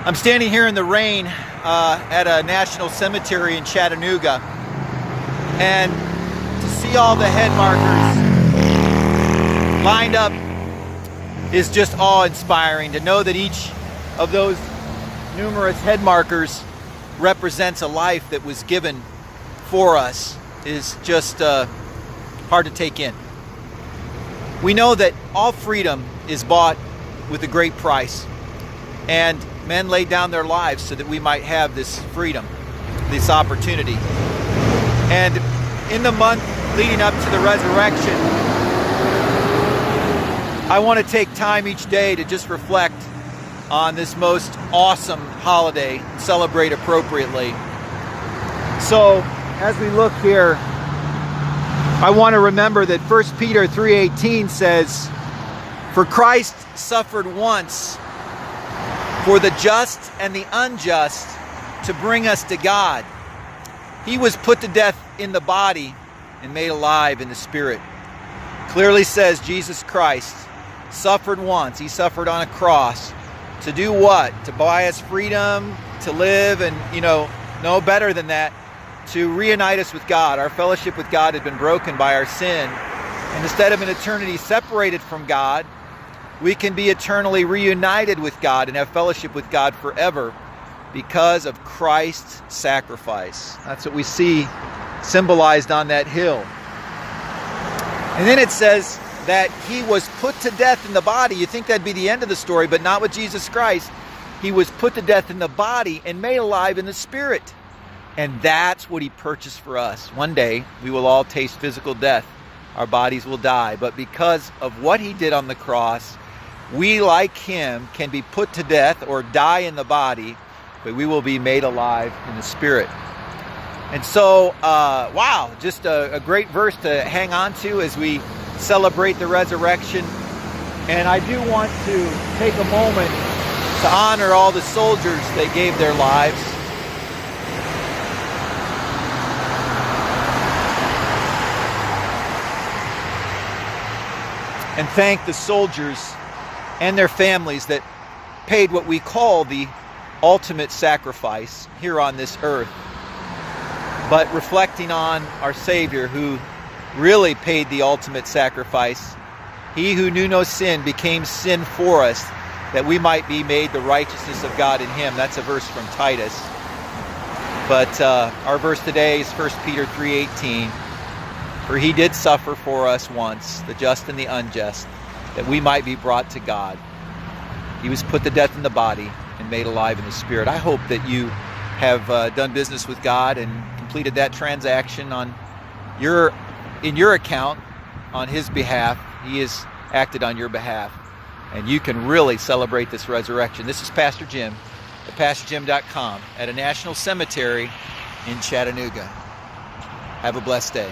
I'm standing here in the rain at a national cemetery in Chattanooga, and to see all the head markers lined up is just awe-inspiring. To know that each of those numerous head markers represents a life that was given for us is just hard to take in. We know that all freedom is bought with a great price, and men laid down their lives so that we might have this freedom, this opportunity. And in the month leading up to the resurrection, I want to take time each day to just reflect on this most awesome holiday, celebrate appropriately. So as we look here, I want to remember that 1 Peter 3:18 says, "For Christ suffered once for the just and the unjust to bring us to God. He was put to death in the body and made alive in the spirit." Clearly says Jesus Christ suffered once. He suffered on a cross. To do what? To buy us freedom, to live, and no better than that, to reunite us with God. Our fellowship with God had been broken by our sin. And instead of an eternity separated from God, we can be eternally reunited with God and have fellowship with God forever because of Christ's sacrifice. That's what we see symbolized on that hill. And then it says that he was put to death in the body. You think that'd be the end of the story, but not with Jesus Christ. He was put to death in the body and made alive in the spirit. And that's what he purchased for us. One day, we will all taste physical death. Our bodies will die. But because of what he did on the cross, we, like him, can be put to death or die in the body, but we will be made alive in the spirit. And so, wow, just a great verse to hang on to as we celebrate the resurrection. And I do want to take a moment to honor all the soldiers that gave their lives. And thank the soldiers and their families that paid what we call the ultimate sacrifice here on this earth. But reflecting on our Savior, who really paid the ultimate sacrifice, he who knew no sin became sin for us, that we might be made the righteousness of God in him. That's a verse from Titus. But our verse today is 1 Peter 3:18. "For he did suffer for us once, the just and the unjust, that we might be brought to God. He was put to death in the body and made alive in the spirit." I hope that you have done business with God and completed that transaction in your account on his behalf. He has acted on your behalf, and you can really celebrate this resurrection. This is Pastor Jim at PastorJim.com at a national cemetery in Chattanooga. Have a blessed day.